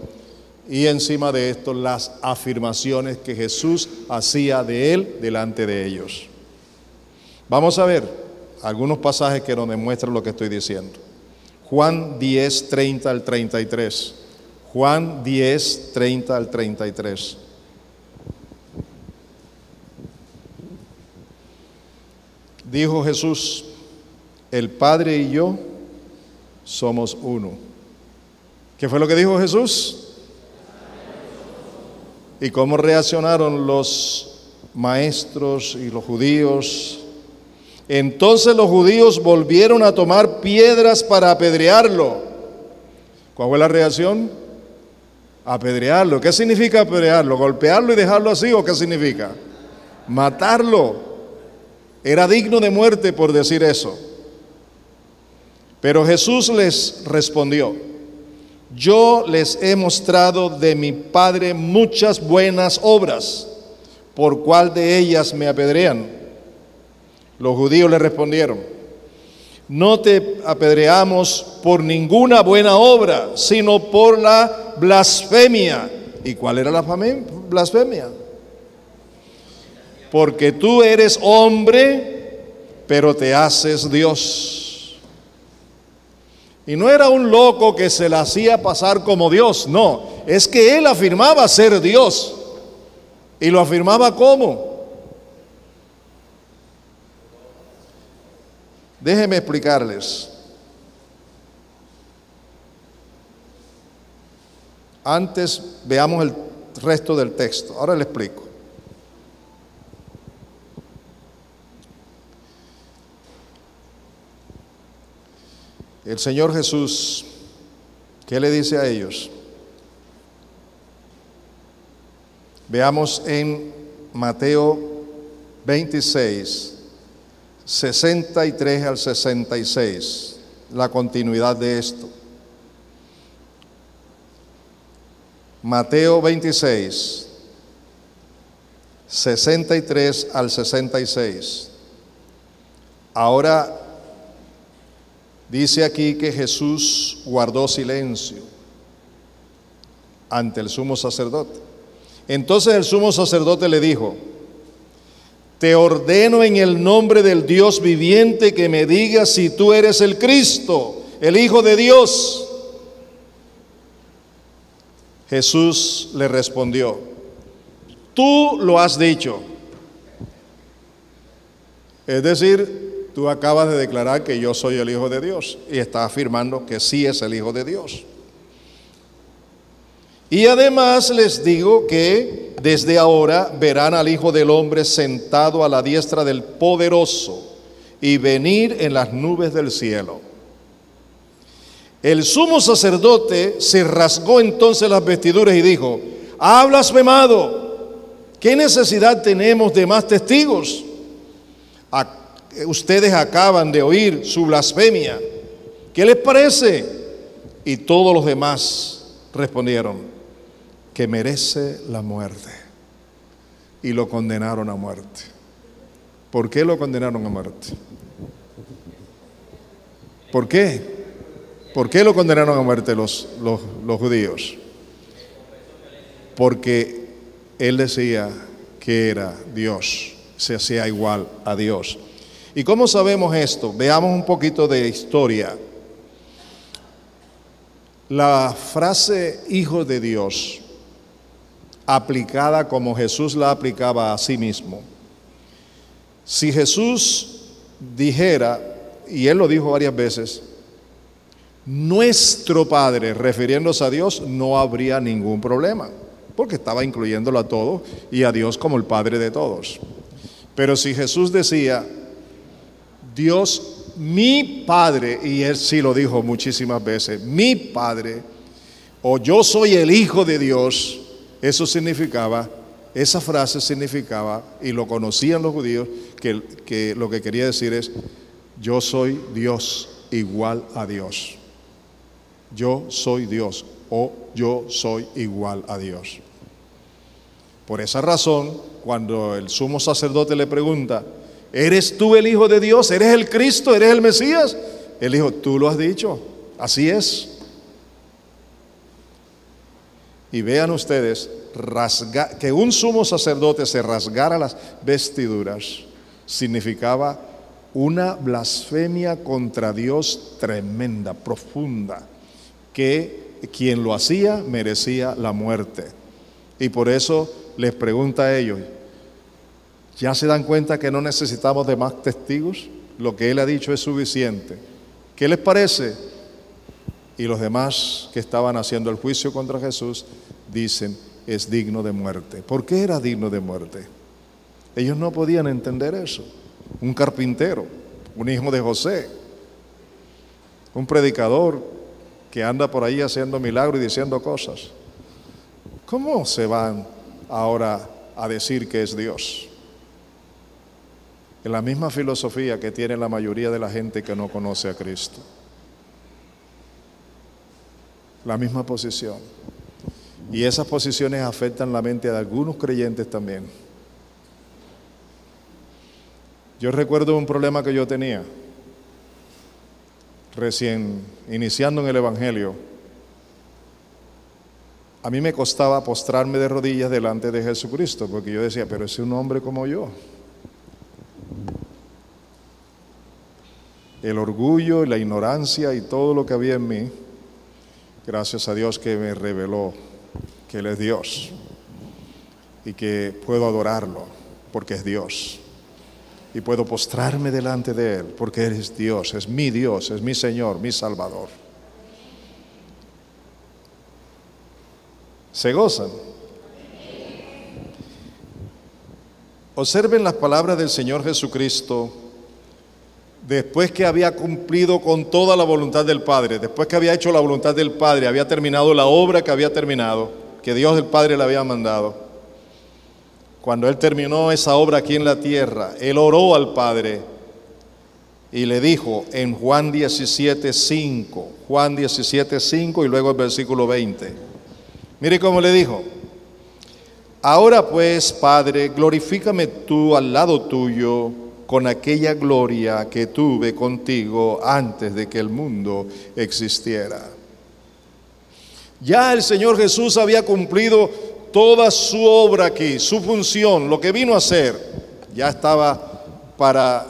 y encima de esto las afirmaciones que Jesús hacía de él delante de ellos. Vamos a ver algunos pasajes que nos demuestran lo que estoy diciendo. Juan 10, 30 al 33. Juan 10, 30 al 33. Dijo Jesús, el Padre y yo somos uno. ¿Qué fue lo que dijo Jesús? ¿Y cómo reaccionaron los maestros y los judíos? Entonces los judíos volvieron a tomar piedras para apedrearlo. ¿Cuál fue la reacción? Apedrearlo. ¿Qué significa apedrearlo? ¿Golpearlo y dejarlo así o qué significa? Matarlo. Era digno de muerte por decir eso. Pero Jesús les respondió, yo les he mostrado de mi Padre muchas buenas obras, ¿por cuál de ellas me apedrean? Los judíos le respondieron, no te apedreamos por ninguna buena obra, sino por la blasfemia. ¿Y cuál era la blasfemia? Porque tú eres hombre, pero te haces Dios. Y no era un loco que se le hacía pasar como Dios, no, es que él afirmaba ser Dios. ¿Y lo afirmaba cómo? Déjenme explicarles. Antes veamos el resto del texto, ahora le explico. El Señor Jesús, ¿qué le dice a ellos? Veamos en Mateo 26, 63 al 66, la continuidad de esto. Mateo 26, 63 al 66. Ahora dice aquí que Jesús guardó silencio ante el sumo sacerdote. Entonces el sumo sacerdote le dijo, te ordeno en el nombre del Dios viviente que me digas si tú eres el Cristo, el Hijo de Dios. Jesús le respondió, tú lo has dicho. Es decir, tú acabas de declarar que yo soy el Hijo de Dios y está afirmando que sí es el Hijo de Dios. Y además les digo que desde ahora verán al Hijo del Hombre sentado a la diestra del Poderoso y venir en las nubes del cielo. El sumo sacerdote se rasgó entonces las vestiduras y dijo, ha blasfemado. ¿Qué necesidad tenemos de más testigos? Ustedes acaban de oír su blasfemia. ¿Qué les parece? Y todos los demás respondieron que merece la muerte. Y lo condenaron a muerte. ¿Por qué lo condenaron a muerte? ¿Por qué? ¿Por qué lo condenaron a muerte los judíos? Porque él decía que era Dios, se hacía igual a Dios. ¿Y cómo sabemos esto? Veamos un poquito de historia. La frase hijo de Dios, aplicada como Jesús la aplicaba a sí mismo. Si Jesús dijera, y él lo dijo varias veces, nuestro Padre, refiriéndose a Dios, no habría ningún problema, porque estaba incluyéndolo a todos y a Dios como el Padre de todos. Pero si Jesús decía, Dios, mi Padre, y él sí lo dijo muchísimas veces, mi Padre, o yo soy el Hijo de Dios, eso significaba, esa frase significaba, y lo conocían los judíos, que lo que quería decir es, yo soy Dios igual a Dios. Yo soy Dios o yo soy igual a Dios. Por esa razón, cuando el sumo sacerdote le pregunta, ¿eres tú el Hijo de Dios? ¿Eres el Cristo? ¿Eres el Mesías? Él dijo, tú lo has dicho, así es. Y vean ustedes, que un sumo sacerdote se rasgara las vestiduras significaba una blasfemia contra Dios tremenda, profunda, que quien lo hacía merecía la muerte. Y por eso les pregunta a ellos, ¿ya se dan cuenta que no necesitamos de más testigos? Lo que él ha dicho es suficiente. ¿Qué les parece? Y los demás que estaban haciendo el juicio contra Jesús dicen, es digno de muerte. ¿Por qué era digno de muerte? Ellos no podían entender eso. Un carpintero, un hijo de José, un predicador que anda por ahí haciendo milagros y diciendo cosas. ¿Cómo se van ahora a decir que es Dios? En la misma filosofía que tiene la mayoría de la gente que no conoce a Cristo. La misma posición. Y esas posiciones afectan la mente de algunos creyentes también. Yo recuerdo un problema que yo tenía recién iniciando en el Evangelio. A mí me costaba postrarme de rodillas delante de Jesucristo, porque yo decía, pero es un hombre como yo. El orgullo y la ignorancia y todo lo que había en mí, gracias a Dios que me reveló que Él es Dios y que puedo adorarlo porque es Dios. Y puedo postrarme delante de Él porque Él es Dios, es mi Señor, mi Salvador. ¿Se gozan? Observen las palabras del Señor Jesucristo después que había cumplido con toda la voluntad del Padre, después que había hecho la voluntad del Padre, había terminado la obra que había terminado, que Dios el Padre le había mandado. Cuando Él terminó esa obra aquí en la tierra, Él oró al Padre y le dijo en Juan 17:5 y luego el versículo 20. Mire cómo le dijo: ahora pues, Padre, glorifícame tú al lado tuyo con aquella gloria que tuve contigo antes de que el mundo existiera. Ya el Señor Jesús había cumplido toda su obra aquí, su función, lo que vino a hacer. Ya estaba para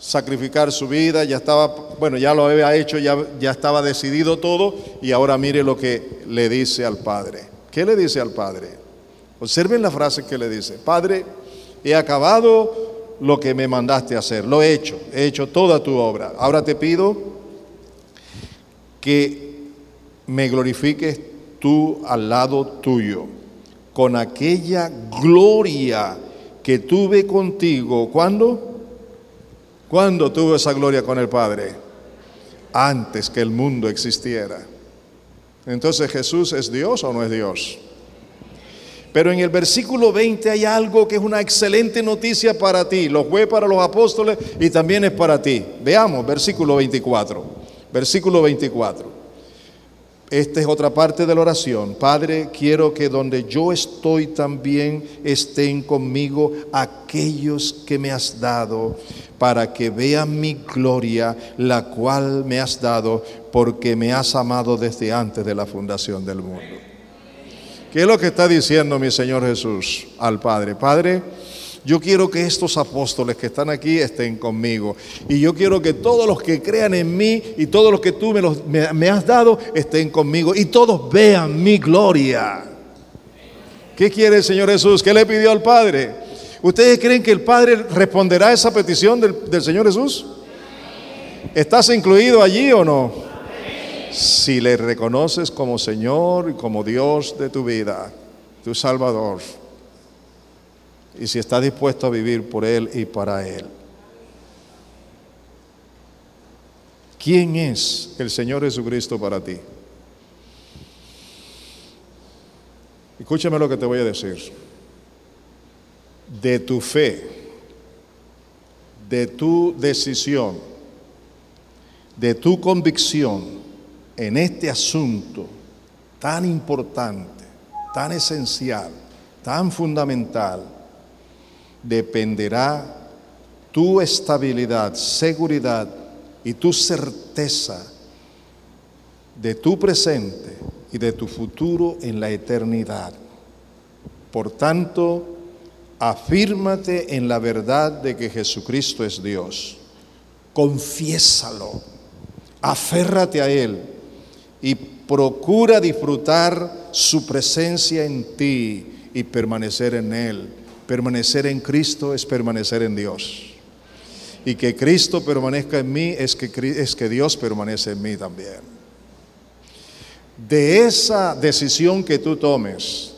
sacrificar su vida, ya estaba, bueno, ya lo había hecho, ya estaba decidido todo, y ahora mire lo que le dice al Padre. ¿Qué le dice al Padre? Observen la frase que le dice: Padre, he acabado lo que me mandaste hacer, lo he hecho toda tu obra. Ahora te pido que me glorifiques tú al lado tuyo, con aquella gloria que tuve contigo. ¿Cuándo? ¿Cuándo tuve esa gloria con el Padre? Antes que el mundo existiera. Entonces, ¿Jesús es Dios o no es Dios? Pero en el versículo 20 hay algo que es una excelente noticia para ti. Lo fue para los apóstoles y también es para ti. Veamos, versículo 24. Versículo 24. Esta es otra parte de la oración. Padre, quiero que donde yo estoy también estén conmigo aquellos que me has dado, para que vean mi gloria, la cual me has dado, porque me has amado desde antes de la fundación del mundo. ¿Qué es lo que está diciendo mi Señor Jesús al Padre? Padre, yo quiero que estos apóstoles que están aquí estén conmigo. Y yo quiero que todos los que crean en mí y todos los que tú me has dado estén conmigo. Y todos vean mi gloria. ¿Qué quiere el Señor Jesús? ¿Qué le pidió al Padre? ¿Ustedes creen que el Padre responderá a esa petición del Señor Jesús? ¿Estás incluido allí o no? Si le reconoces como Señor y como Dios de tu vida, tu Salvador. Y si estás dispuesto a vivir por Él y para Él. ¿Quién es el Señor Jesucristo para ti? Escúchame lo que te voy a decir. De tu fe, de tu decisión, de tu convicción en este asunto tan importante, tan esencial, tan fundamental, dependerá tu estabilidad, seguridad y tu certeza de tu presente y de tu futuro en la eternidad. Por tanto, afírmate en la verdad de que Jesucristo es Dios. Confiésalo, aférrate a Él y procura disfrutar su presencia en ti y permanecer en Él. Permanecer en Cristo es permanecer en Dios. Y que Cristo permanezca en mí es que Dios permanece en mí también. De esa decisión que tú tomes,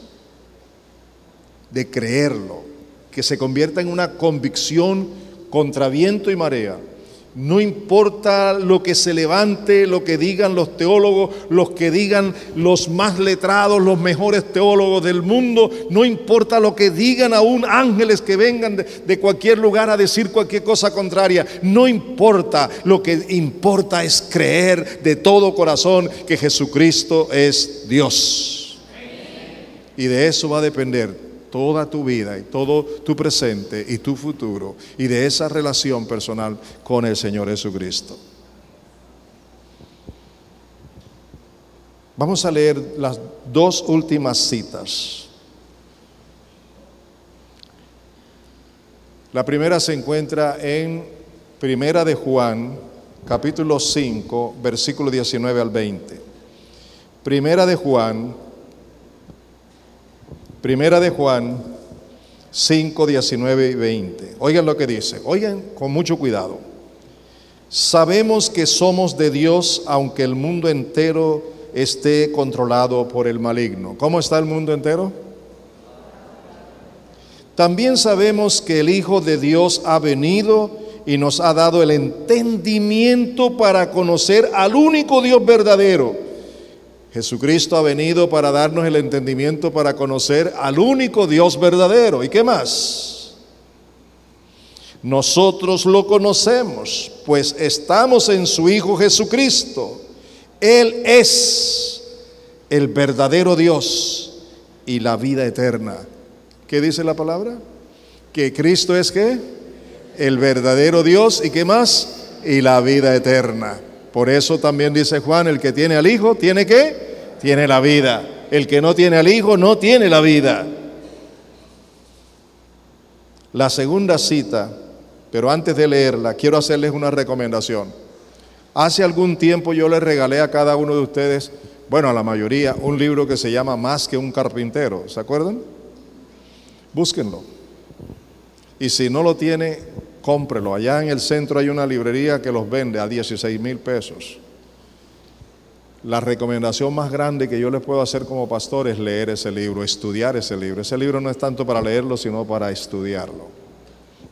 de creerlo, que se convierta en una convicción contra viento y marea. No importa lo que se levante, lo que digan los teólogos, los que digan los más letrados, los mejores teólogos del mundo. No importa lo que digan aún ángeles que vengan de cualquier lugar a decir cualquier cosa contraria. No importa, lo que importa es creer de todo corazón que Jesucristo es Dios. Y de eso va a depender toda tu vida y todo tu presente y tu futuro, y de esa relación personal con el Señor Jesucristo. Vamos a leer las dos últimas citas. La primera se encuentra en Primera de Juan, capítulo 5, versículo 19 al 20. Primera de Juan 5, 19 y 20. Oigan lo que dice, oigan con mucho cuidado. Sabemos que somos de Dios, aunque el mundo entero esté controlado por el maligno. ¿Cómo está el mundo entero? También sabemos que el Hijo de Dios ha venido y nos ha dado el entendimiento para conocer al único Dios verdadero. Jesucristo ha venido para darnos el entendimiento para conocer al único Dios verdadero. ¿Y qué más? Nosotros lo conocemos, pues estamos en su Hijo Jesucristo. Él es el verdadero Dios y la vida eterna. ¿Qué dice la palabra? Que Cristo es ¿qué? El verdadero Dios. ¿Y qué más? Y la vida eterna. Por eso también dice Juan, el que tiene al Hijo, ¿tiene qué? Tiene la vida. El que no tiene al Hijo, no tiene la vida. La segunda cita, pero antes de leerla, quiero hacerles una recomendación. Hace algún tiempo yo les regalé a cada uno de ustedes, bueno, a la mayoría, un libro que se llama Más que un carpintero. ¿Se acuerdan? Búsquenlo. Y si no lo tiene, cómprelo. Allá en el centro hay una librería que los vende a 16,000 pesos. La recomendación más grande que yo les puedo hacer como pastor es leer ese libro, estudiar ese libro. Ese libro no es tanto para leerlo, sino para estudiarlo.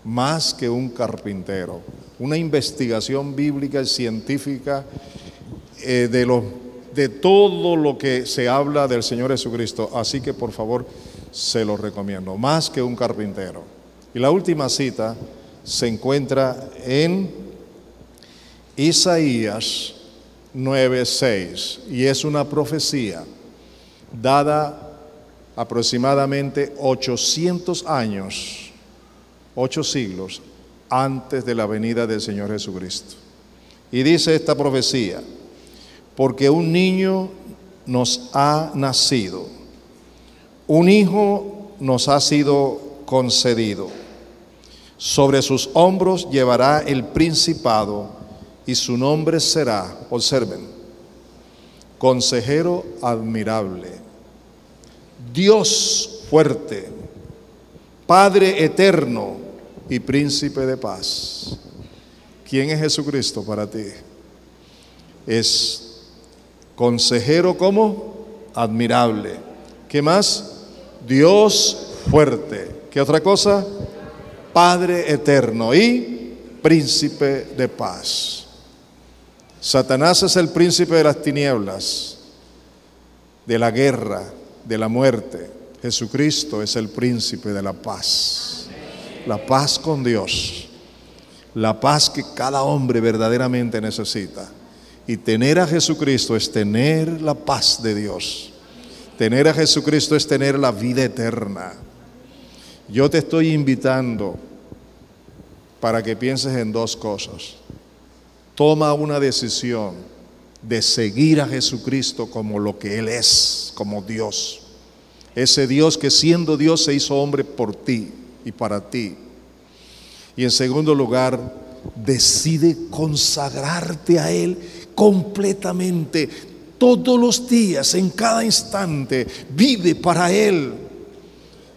Más que un carpintero. Una investigación bíblica y científica de de todo lo que se habla del Señor Jesucristo. Así que por favor, se lo recomiendo, más que un carpintero. Y la última cita se encuentra en Isaías 9:6, y es una profecía dada aproximadamente 800 años, 8 siglos antes de la venida del Señor Jesucristo. Y dice esta profecía: porque un niño nos ha nacido, un hijo nos ha sido concedido, sobre sus hombros llevará el principado y su nombre será, observen, Consejero admirable, Dios fuerte, Padre eterno y Príncipe de paz. ¿Quién es Jesucristo para ti? Es consejero, ¿cómo? Admirable. ¿Qué más? Dios fuerte. ¿Qué otra cosa? Padre eterno y Príncipe de paz. Satanás es el príncipe de las tinieblas, de la guerra, de la muerte. Jesucristo es el príncipe de la paz. La paz con Dios, la paz que cada hombre verdaderamente necesita. Y tener a Jesucristo es tener la paz de Dios. Tener a Jesucristo es tener la vida eterna. Yo te estoy invitando para que pienses en 2 cosas. Toma una decisión de seguir a Jesucristo como lo que Él es, como Dios. Ese Dios que siendo Dios se hizo hombre por ti y para ti. Y en segundo lugar, decide consagrarte a Él completamente, todos los días, en cada instante. Vive para Él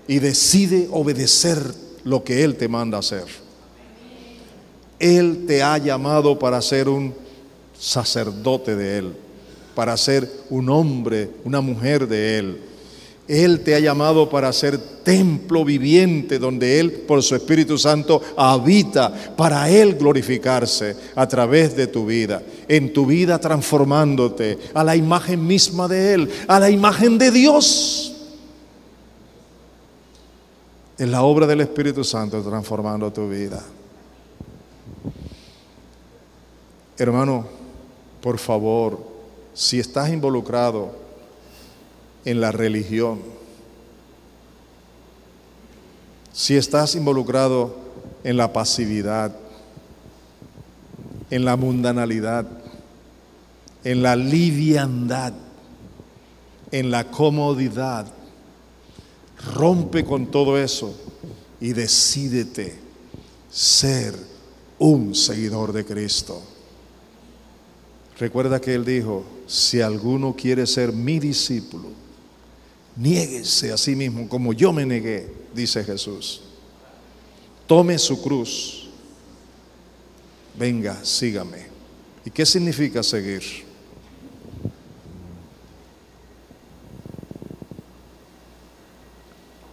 y decide obedecer lo que Él te manda hacer. Él te ha llamado para ser un sacerdote de Él, para ser un hombre, una mujer de Él. Él te ha llamado para ser templo viviente donde Él, por su Espíritu Santo, habita, para Él glorificarse a través de tu vida, en tu vida transformándote a la imagen misma de Él, a la imagen de Dios. En la obra del Espíritu Santo transformando tu vida. Hermano, por favor, si estás involucrado en la religión, si estás involucrado en la pasividad, en la mundanalidad, en la liviandad, en la comodidad, rompe con todo eso y decídete ser un seguidor de Cristo. Recuerda que Él dijo: si alguno quiere ser mi discípulo, niéguese a sí mismo como yo me negué, dice Jesús. Tome su cruz, venga, sígame. ¿Y qué significa seguir?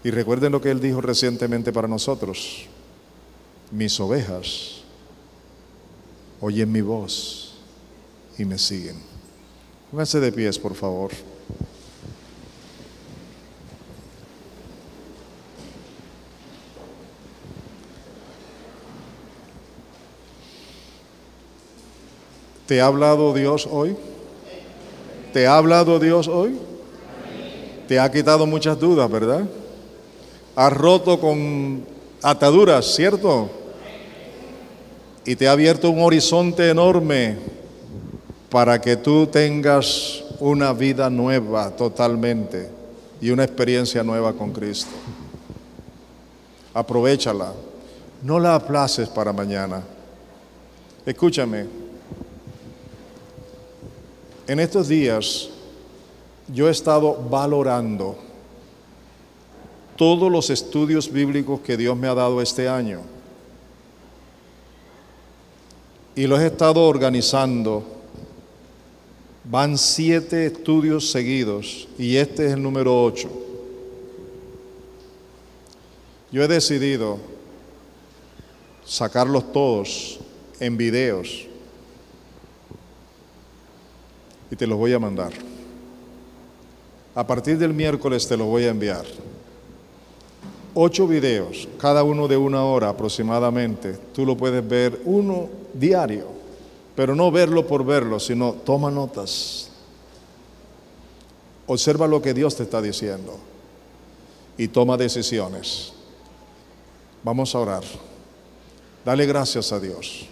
Y recuerden lo que Él dijo recientemente para nosotros: mis ovejas oyen mi voz y me siguen. Pónganse de pies, por favor. ¿Te ha hablado Dios hoy? ¿Te ha hablado Dios hoy? Te ha quitado muchas dudas, ¿verdad? Has roto con ataduras, ¿cierto? Y te ha abierto un horizonte enorme para que tú tengas una vida nueva totalmente y una experiencia nueva con Cristo. Aprovéchala, no la aplaces para mañana. Escúchame, en estos días yo he estado valorando todos los estudios bíblicos que Dios me ha dado este año y los he estado organizando. Van 7 estudios seguidos y este es el número 8. Yo he decidido sacarlos todos en videos y te los voy a mandar. A partir del miércoles te los voy a enviar. 8 videos, cada uno de 1 hora aproximadamente. Tú lo puedes ver uno diario, pero no verlo por verlo, sino toma notas. Observa lo que Dios te está diciendo y toma decisiones. Vamos a orar. Dale gracias a Dios.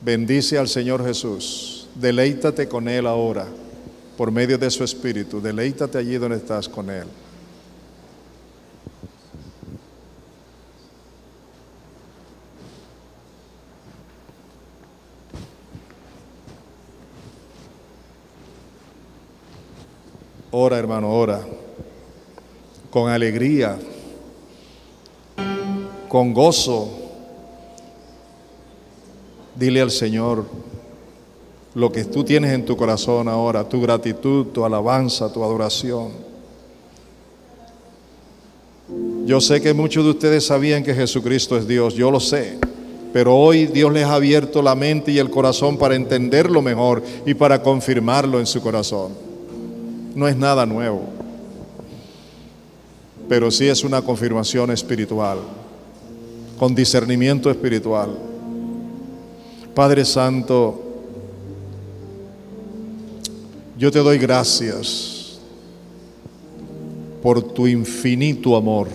Bendice al Señor Jesús. Deleítate con Él ahora, por medio de su Espíritu. Deleítate allí donde estás con Él. Ora, hermano, ora. Con alegría, con gozo. Dile al Señor lo que tú tienes en tu corazón ahora, tu gratitud, tu alabanza, tu adoración. Yo sé que muchos de ustedes sabían que Jesucristo es Dios, yo lo sé, pero hoy Dios les ha abierto la mente y el corazón para entenderlo mejor y para confirmarlo en su corazón. No es nada nuevo, pero sí es una confirmación espiritual, con discernimiento espiritual. Padre Santo, yo te doy gracias por tu infinito amor,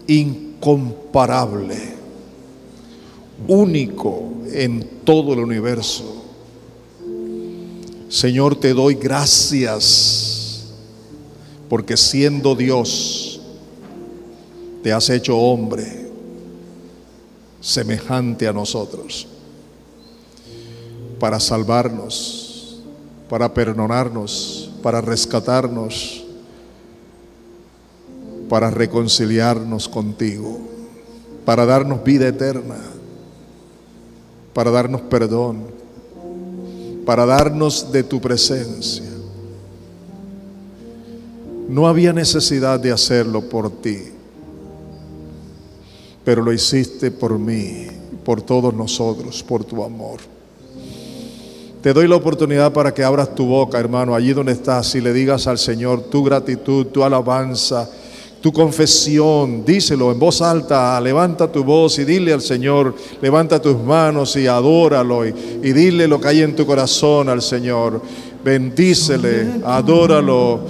incomparable, único en todo el universo. Señor, te doy gracias porque siendo Dios te has hecho hombre semejante a nosotros para salvarnos, para perdonarnos, para rescatarnos, para reconciliarnos contigo, para darnos vida eterna, para darnos perdón, para darnos de tu presencia. No había necesidad de hacerlo por ti, pero lo hiciste por mí, por todos nosotros, por tu amor. Te doy la oportunidad para que abras tu boca, hermano, allí donde estás, y le digas al Señor tu gratitud, tu alabanza, tu confesión. Díselo en voz alta, levanta tu voz y dile al Señor, levanta tus manos y adóralo y dile lo que hay en tu corazón al Señor. Bendícele, adóralo,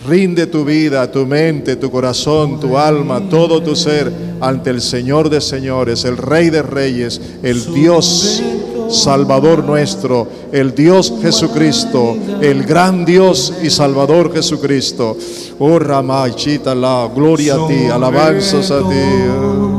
rinde tu vida, tu mente, tu corazón, tu alma, todo tu ser ante el Señor de señores, el Rey de reyes, el Dios Salvador nuestro, el Dios Jesucristo, el gran Dios y Salvador Jesucristo. Oh Ramachita, la gloria a ti, alabanzas a ti.